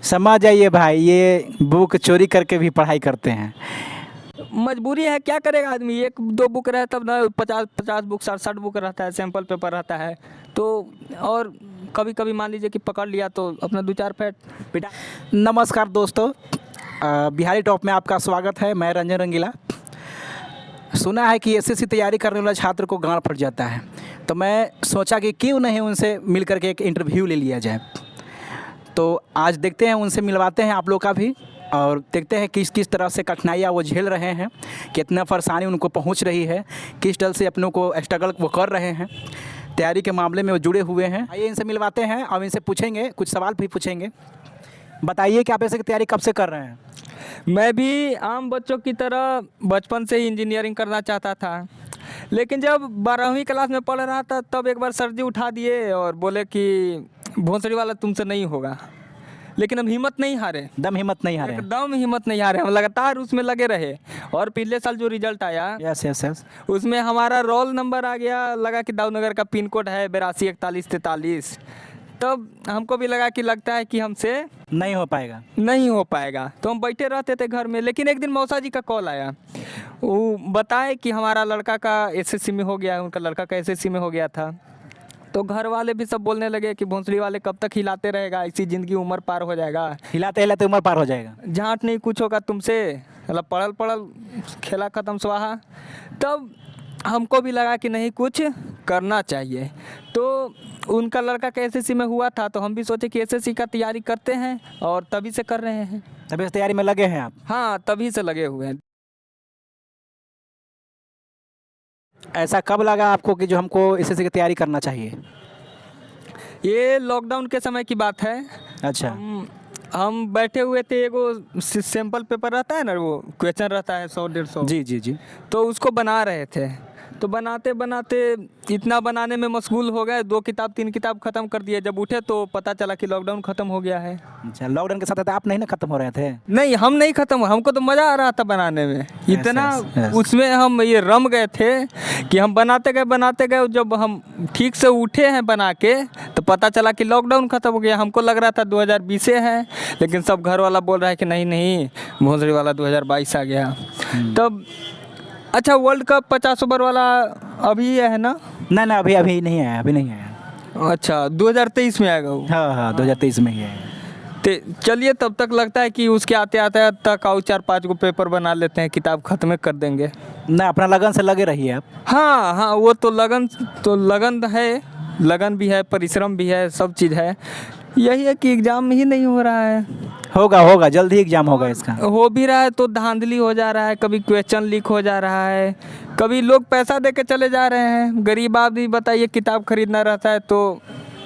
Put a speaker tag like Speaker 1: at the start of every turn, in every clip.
Speaker 1: समझ जाइए भाई, ये बुक चोरी करके भी पढ़ाई करते हैं।
Speaker 2: मजबूरी है, क्या करेगा आदमी। एक दो बुक रहे तब ना 50 बुक 60 बुक रहता है, सैंपल पेपर रहता है तो। और कभी कभी मान लीजिए कि पकड़ लिया तो अपना 2-4 फैट पिटा।
Speaker 1: नमस्कार दोस्तों, बिहारी टॉप में आपका स्वागत है। मैं रंजन रंगीला। सुना है कि एसएससी तैयारी करने वाला छात्र को गांड फट जाता है, तो मैं सोचा कि क्यों नहीं उनसे मिल करके एक इंटरव्यू ले लिया जाए। तो आज देखते हैं, उनसे मिलवाते हैं आप लोग का भी, और देखते हैं किस किस तरह से कठिनाइयाँ वो झेल रहे हैं, कितना परेशानी उनको पहुंच रही है, किस तरह से अपनों को स्ट्रगल वो कर रहे हैं, तैयारी के मामले में वो जुड़े हुए हैं। आइए इनसे मिलवाते हैं और इनसे पूछेंगे, कुछ सवाल भी पूछेंगे। बताइए कि आप ऐसे की तैयारी कब से कर रहे हैं?
Speaker 2: मैं भी आम बच्चों की तरह बचपन से ही इंजीनियरिंग करना चाहता था, लेकिन जब 12वीं क्लास में पढ़ रहा था तब एक बार सर जी उठा दिए और बोले कि भोंसड़ी वाला तुमसे नहीं होगा। लेकिन हम हिम्मत नहीं हारे,
Speaker 1: हिम्मत नहीं हारे।
Speaker 2: एकदम हिम्मत नहीं हारे, हम लगातार उसमें लगे रहे। और पिछले साल जो रिजल्ट आया,
Speaker 1: यस यस यस,
Speaker 2: उसमें हमारा रोल नंबर आ गया, लगा कि दाऊदनगर का पिन कोड है 824143। तब हमको भी लगा कि लगता है कि हमसे
Speaker 1: नहीं हो पाएगा,
Speaker 2: नहीं हो पाएगा। तो हम बैठे रहते थे घर में। लेकिन एक दिन मौसा जी का कॉल आया, वो बताए कि हमारा लड़का का एसएससी में हो गया है, उनका लड़का का एसएससी में हो गया था। तो घर वाले भी सब बोलने लगे कि भोंसड़ी वाले कब तक हिलाते रहेगा, इसी ज़िंदगी उम्र पार हो जाएगा,
Speaker 1: हिलाते हिलाते उम्र पार हो जाएगा,
Speaker 2: झांट नहीं कुछ होगा तुमसे, मतलब पढ़ल पढ़ल खेला ख़त्म स्वाहा। तब हमको भी लगा कि नहीं, कुछ करना चाहिए। तो उनका लड़का का एसएससी में हुआ था, तो हम भी सोचे कि एसएससी का तैयारी करते हैं, और तभी से कर रहे हैं।
Speaker 1: तभी इस तैयारी में लगे हैं आप?
Speaker 2: हाँ, तभी से लगे हुए हैं।
Speaker 1: ऐसा कब लगा आपको कि जो हमको एसएससी की तैयारी करना चाहिए?
Speaker 2: ये लॉकडाउन के समय की बात है।
Speaker 1: अच्छा।
Speaker 2: हम बैठे हुए थे, एगो सैंपल पेपर रहता है ना, वो क्वेश्चन रहता है 100-150।
Speaker 1: जी जी जी।
Speaker 2: तो उसको बना रहे थे। तो बनाते बनाते इतना बनाने में मशगूल हो गए, 2 किताब 3 किताब ख़त्म कर दिए। जब उठे तो पता चला कि लॉकडाउन ख़त्म हो गया है।
Speaker 1: अच्छा, लॉकडाउन के साथ आप नहीं ना ख़त्म हो रहे थे?
Speaker 2: नहीं, हम नहीं ख़त्म, हमको तो मज़ा आ रहा था बनाने में। इतना
Speaker 1: yes.
Speaker 2: उसमें हम ये रम गए थे कि हम बनाते गए। जब हम ठीक से उठे हैं बना के, तो पता चला कि लॉकडाउन ख़त्म हो गया। हमको लग रहा था 2020 है, लेकिन सब घर वाला बोल रहा है कि नहीं नहीं, भोंसड़ी वाला 2022 आ गया। तब अच्छा, वर्ल्ड कप 50 ओवर वाला अभी है ना?
Speaker 1: ना ना, अभी नहीं आया, अभी नहीं आया।
Speaker 2: अच्छा, 2023 में आएगा वो।
Speaker 1: हाँ हाँ, 2023 में ही है।
Speaker 2: तो चलिए, तब तक लगता है कि उसके आते आते तक और 4-5 गो पेपर बना लेते हैं, किताब ख़त्म कर देंगे
Speaker 1: ना। अपना लगन से लगे रहिए आप।
Speaker 2: हाँ हाँ, वो तो लगन है, लगन भी है, परिश्रम भी है, सब चीज़ है। यही है कि एग्ज़ाम ही नहीं हो रहा है।
Speaker 1: होगा, जल्द ही एग्जाम होगा इसका।
Speaker 2: हो भी रहा है तो धांधली हो जा रहा है, कभी क्वेश्चन लीक हो जा रहा है, कभी लोग पैसा दे के चले जा रहे हैं। गरीब आदमी बताइए, किताब खरीदना रहता है तो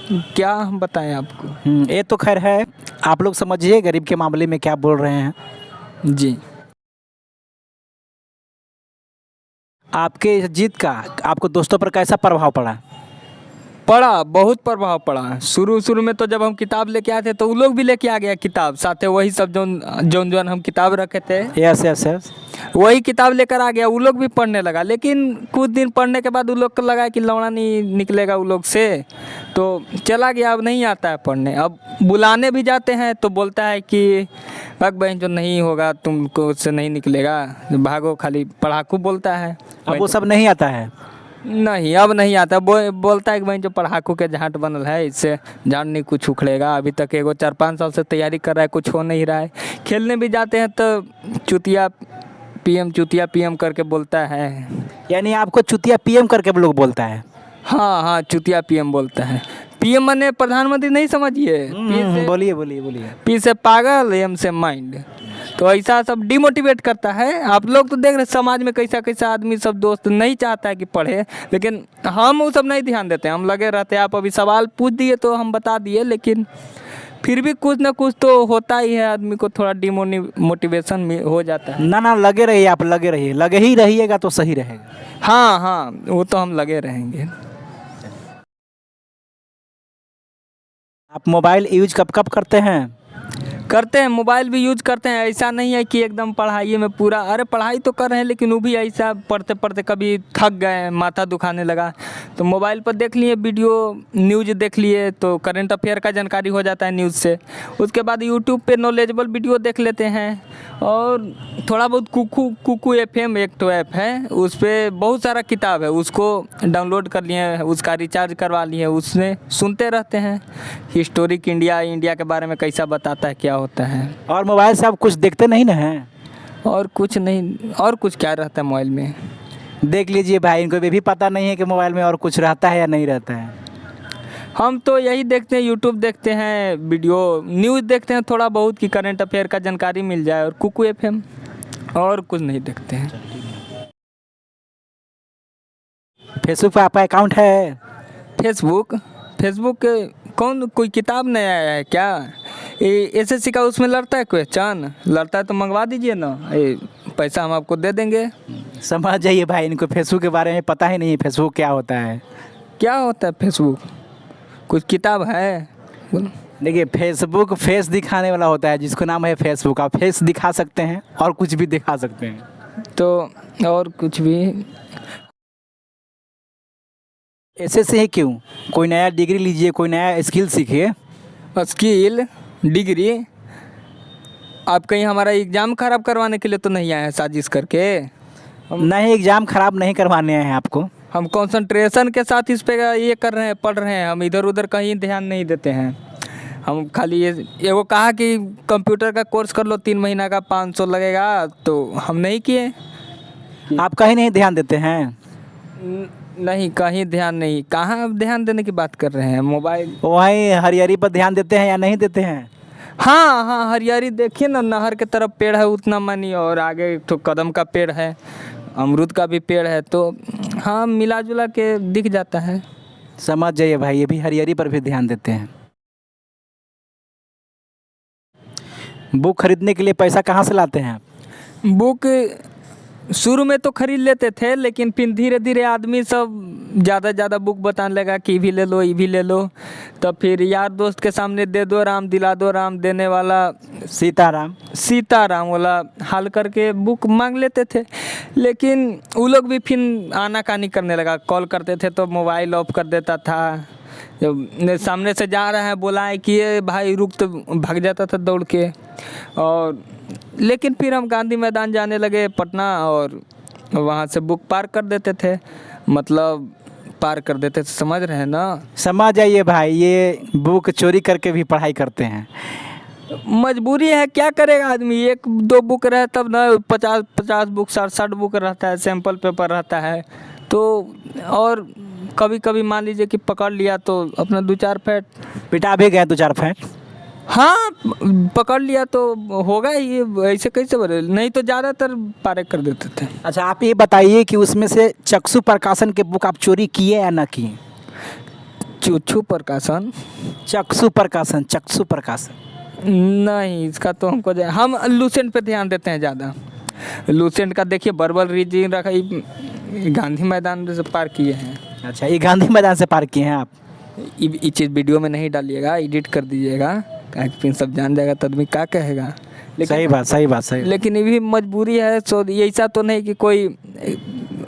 Speaker 2: क्या हम बताएं आपको।
Speaker 1: ये तो खैर है, आप लोग समझिए गरीब के मामले में क्या बोल रहे हैं
Speaker 2: जी।
Speaker 1: आपके इस जीत का आपको दोस्तों पर कैसा प्रभाव पड़ा?
Speaker 2: बहुत प्रभाव पड़ा। शुरू में तो जब हम किताब लेके आए थे तो वो लोग भी लेके आ गया किताब साथे, वही सब जोन हम किताब रखे थे।
Speaker 1: यस यस यस,
Speaker 2: वही किताब लेकर आ गया, वो लोग भी पढ़ने लगा। लेकिन कुछ दिन पढ़ने के बाद वो लोग को लगा कि लौड़ा नहीं निकलेगा वो लोग से, तो चला गया, अब नहीं आता है पढ़ने। अब बुलाने भी जाते हैं तो बोलता है कि भग बहन जो नहीं होगा, तुमको उससे नहीं निकलेगा, भागो, खाली पढ़ाकू बोलता है।
Speaker 1: अब वो सब नहीं आता है?
Speaker 2: नहीं, अब नहीं आता। बोलता है कि भाई जो पढ़ाकू के झांट बनल है, इससे झांट नहीं कुछ उखड़ेगा। अभी तक एगो 4-5 साल से तैयारी कर रहा है, कुछ हो नहीं रहा है। खेलने भी जाते हैं तो चुतिया पीएम करके बोलता है।
Speaker 1: यानी आपको चुतिया पीएम करके लोग बोलता है?
Speaker 2: हाँ हाँ, चुतिया पीएम बोलता है। पीएम माने प्रधानमंत्री नहीं समझिए।
Speaker 1: बोलिए।
Speaker 2: पी से पागल, एम से माइंड। तो ऐसा सब डिमोटिवेट करता है। आप लोग तो देख रहे समाज में कैसा आदमी सब दोस्त नहीं चाहता है कि पढ़े, लेकिन हम वो सब नहीं ध्यान देते, हम लगे रहते हैं। आप अभी सवाल पूछ दिए तो हम बता दिए, लेकिन फिर भी कुछ ना कुछ तो होता ही है, आदमी को थोड़ा डिमोटिवेशन हो जाता है।
Speaker 1: ना लगे रहिए, आप लगे रहिए, लगे ही रहिएगा तो सही रहेगा।
Speaker 2: हाँ हाँ, वो तो हम लगे रहेंगे।
Speaker 1: आप मोबाइल यूज कब करते हैं?
Speaker 2: करते हैं, मोबाइल भी यूज करते हैं। ऐसा नहीं है कि एकदम पढ़ाई में पूरा, अरे पढ़ाई तो कर रहे हैं लेकिन वो भी ऐसा पढ़ते पढ़ते कभी थक गए, माथा दुखाने लगा तो मोबाइल पर देख लिए वीडियो, न्यूज़ देख लिए तो करंट अफेयर का जानकारी हो जाता है न्यूज़ से। उसके बाद यूट्यूब पे नॉलेजेबल वीडियो देख लेते हैं और थोड़ा बहुत कुकू FM एक तो ऐप है, उस पर बहुत सारा किताब है, उसको डाउनलोड कर लिए, उसका रिचार्ज करवा लिए, उसमें सुनते रहते हैं। हिस्टोरिक इंडिया के बारे में कैसा बताता है, क्या होता है।
Speaker 1: और मोबाइल से आप कुछ देखते नहीं ना हैं?
Speaker 2: और कुछ नहीं, और कुछ क्या रहता है मोबाइल में।
Speaker 1: देख लीजिए भाई, इनको ये भी पता नहीं है कि मोबाइल में और कुछ रहता है या नहीं रहता है।
Speaker 2: हम तो यही देखते हैं, यूट्यूब देखते हैं, वीडियो न्यूज़ देखते हैं थोड़ा बहुत कि करंट अफेयर का जानकारी मिल जाए, और कुकू FM, और कुछ नहीं देखते हैं।
Speaker 1: फेसबुक पे आपका अकाउंट है?
Speaker 2: फेसबुक कौन, कोई किताब नहीं आया है क्या? SSC का उसमें लड़ता है क्वेश्चन, लड़ता है तो मंगवा दीजिए ना, पैसा हम आपको दे देंगे।
Speaker 1: समझ जाइए भाई, इनको फेसबुक के बारे में पता ही नहीं है, फेसबुक क्या होता है।
Speaker 2: क्या होता है फेसबुक? कुछ किताब है?
Speaker 1: देखिए, फेसबुक फेस दिखाने वाला होता है, जिसको नाम है फेसबुक। आप फेस दिखा सकते हैं और कुछ भी दिखा सकते हैं।
Speaker 2: तो और कुछ भी।
Speaker 1: ऐसे से ही क्यों? कोई नया डिग्री लीजिए, कोई नया स्किल सीखिए।
Speaker 2: स्किल डिग्री, आप कहीं हमारा एग्ज़ाम ख़राब करवाने के लिए तो नहीं आए हैं साजिश करके?
Speaker 1: नहीं, एग्ज़ाम ख़राब नहीं करवाने हैं आपको।
Speaker 2: हम कंसंट्रेशन के साथ इस पे ये कर रहे हैं, पढ़ रहे हैं, हम इधर उधर कहीं ध्यान नहीं देते हैं। हम खाली ये वो कहा कि कंप्यूटर का कोर्स कर लो 3 महीना का 500 लगेगा, तो हम नहीं किए।
Speaker 1: आप कहीं नहीं ध्यान देते हैं?
Speaker 2: नहीं, कहीं ध्यान नहीं। कहाँ आप ध्यान देने की बात कर रहे हैं? मोबाइल
Speaker 1: वहीं हरियारी पर ध्यान देते हैं या नहीं देते हैं?
Speaker 2: हाँ हाँ, हरियाली देखिए ना, नहर के तरफ पेड़ है उतना मनी, और आगे तो कदम का पेड़ है, अमरूद का भी पेड़ है, तो हाँ मिला जुला के दिख जाता है।
Speaker 1: समझ जाइए भाई, ये भी हरियारी पर भी ध्यान देते हैं। बुक खरीदने के लिए पैसा कहाँ से लाते हैं आप?
Speaker 2: बुक शुरू में तो खरीद लेते थे, लेकिन फिर धीरे धीरे आदमी सब ज़्यादा बुक बताने लगा कि ये भी ले लो, ये भी ले लो। तब फिर यार दोस्त के सामने दे दो राम दिला दो राम देने वाला सीताराम वाला हाल करके बुक मांग लेते थे। लेकिन वो लोग भी फिर आनाकानी करने लगा, कॉल करते थे तो मोबाइल ऑफ कर देता था। जब सामने से जा रहा है बुलाए कि ये भाई रुक, तो भाग जाता था दौड़ के। और लेकिन फिर हम गांधी मैदान जाने लगे पटना, और वहाँ से बुक पार कर देते थे, मतलब पार कर देते थे, समझ रहे हैं ना?
Speaker 1: समझ जाइए भाई, ये बुक चोरी करके भी पढ़ाई करते हैं।
Speaker 2: मजबूरी है, क्या करेगा आदमी। 1-2 बुक रहे तब ना, 50 बुक 60 बुक रहता है, सैंपल पेपर रहता है तो। और कभी कभी मान लीजिए कि पकड़ लिया तो अपना 2-4 फैट
Speaker 1: पिटा भी गए 2-4 फैट।
Speaker 2: हाँ, पकड़ लिया तो होगा ही, ऐसे कैसे बोले, नहीं तो ज़्यादातर पारे कर देते थे।
Speaker 1: अच्छा, आप ये बताइए कि उसमें से चक्षु प्रकाशन के बुक आप चोरी किए या ना किए?
Speaker 2: चक्षु प्रकाशन नहीं, इसका तो हमको हम लूसेंट पे ध्यान देते हैं ज़्यादा। लूसेंट का देखिए बर्बल रीजन रखा, गांधी मैदान से पार किए हैं।
Speaker 1: अच्छा, ये गांधी मैदान से पार किए हैं आप?
Speaker 2: ये चीज़ वीडियो में नहीं डालिएगा, एडिट कर दीजिएगा, फिर सब जान जाएगा तो आदमी क्या कहेगा।
Speaker 1: सही बात।
Speaker 2: लेकिन ये भी मजबूरी है। सो ऐसा तो नहीं कि कोई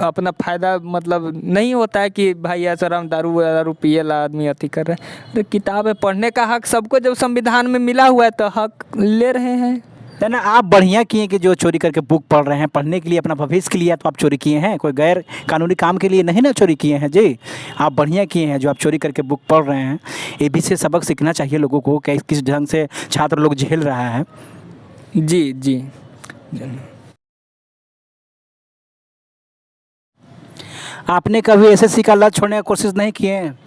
Speaker 2: अपना फ़ायदा, मतलब नहीं होता है कि भाई ऐसा राम दारू पिए ला आदमी अति कर रहे हैं। तो किताबें पढ़ने का हक सबको जब संविधान में मिला हुआ है तो हक ले रहे हैं
Speaker 1: ना। आप बढ़िया किए कि जो चोरी करके बुक पढ़ रहे हैं, पढ़ने के लिए, अपना भविष्य के लिए तो आप चोरी किए हैं, कोई गैर कानूनी काम के लिए नहीं ना चोरी किए हैं जी। आप बढ़िया किए हैं जो आप चोरी करके बुक पढ़ रहे हैं। ये भी से सबक सीखना चाहिए लोगों को कि किस ढंग से छात्र लोग झेल रहा है।
Speaker 2: जी।
Speaker 1: आपने कभी SSC का लत छोड़ने की कोशिश नहीं किए हैं?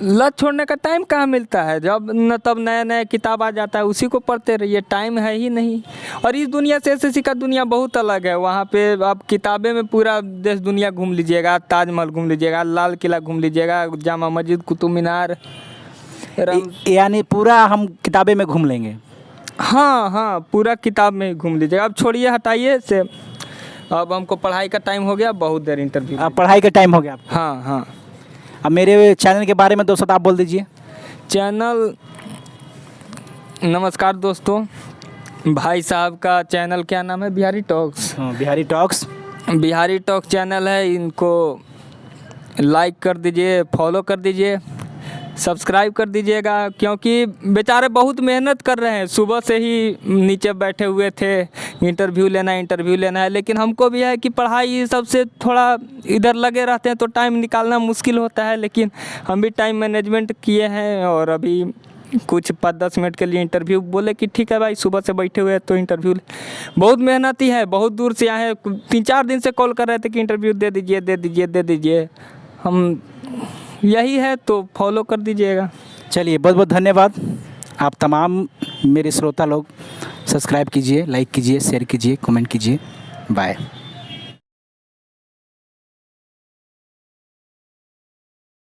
Speaker 2: लत छोड़ने का टाइम कहाँ मिलता है, जब न तब नया किताब आ जाता है उसी को पढ़ते रहिए, टाइम है ही नहीं। और इस दुनिया से SSC का दुनिया बहुत अलग है। वहाँ पे आप किताबें में पूरा देश दुनिया घूम लीजिएगा, ताजमहल घूम लीजिएगा, लाल किला घूम लीजिएगा, जामा मस्जिद, कुतुब मीनार,
Speaker 1: यानी पूरा हम किताबें में घूम लेंगे?
Speaker 2: हाँ, पूरा किताब में घूम लीजिएगा। अब छोड़िए, हटाइए से, अब हमको पढ़ाई का टाइम हो गया, बहुत देर इंटरव्यू।
Speaker 1: अब पढ़ाई का टाइम हो गया?
Speaker 2: हाँ।
Speaker 1: अब मेरे चैनल के बारे में दोस्तों आप बोल दीजिए।
Speaker 2: चैनल, नमस्कार दोस्तों, भाई साहब का चैनल क्या नाम है? बिहारी टॉक्स।
Speaker 1: हाँ, Bihari talks.
Speaker 2: Bihari talk channel है, इनको लाइक कर दीजिए, फॉलो कर दीजिए, सब्सक्राइब कर दीजिएगा, क्योंकि बेचारे बहुत मेहनत कर रहे हैं। सुबह से ही नीचे बैठे हुए थे, इंटरव्यू लेना है, लेकिन हमको भी है कि पढ़ाई सबसे थोड़ा इधर लगे रहते हैं तो टाइम निकालना मुश्किल होता है, लेकिन हम भी टाइम मैनेजमेंट किए हैं और अभी कुछ 5-10 मिनट के लिए इंटरव्यू बोले कि ठीक है भाई, सुबह से बैठे हुए हैं तो इंटरव्यू। बहुत मेहनती है, बहुत दूर से आए हैं, 3-4 दिन से कॉल कर रहे थे कि इंटरव्यू दे दीजिए। हम यही है, तो फॉलो कर दीजिएगा।
Speaker 1: चलिए, बहुत बहुत धन्यवाद। आप तमाम मेरे श्रोता लोग सब्सक्राइब कीजिए, लाइक कीजिए, शेयर कीजिए, कमेंट कीजिए। बाय।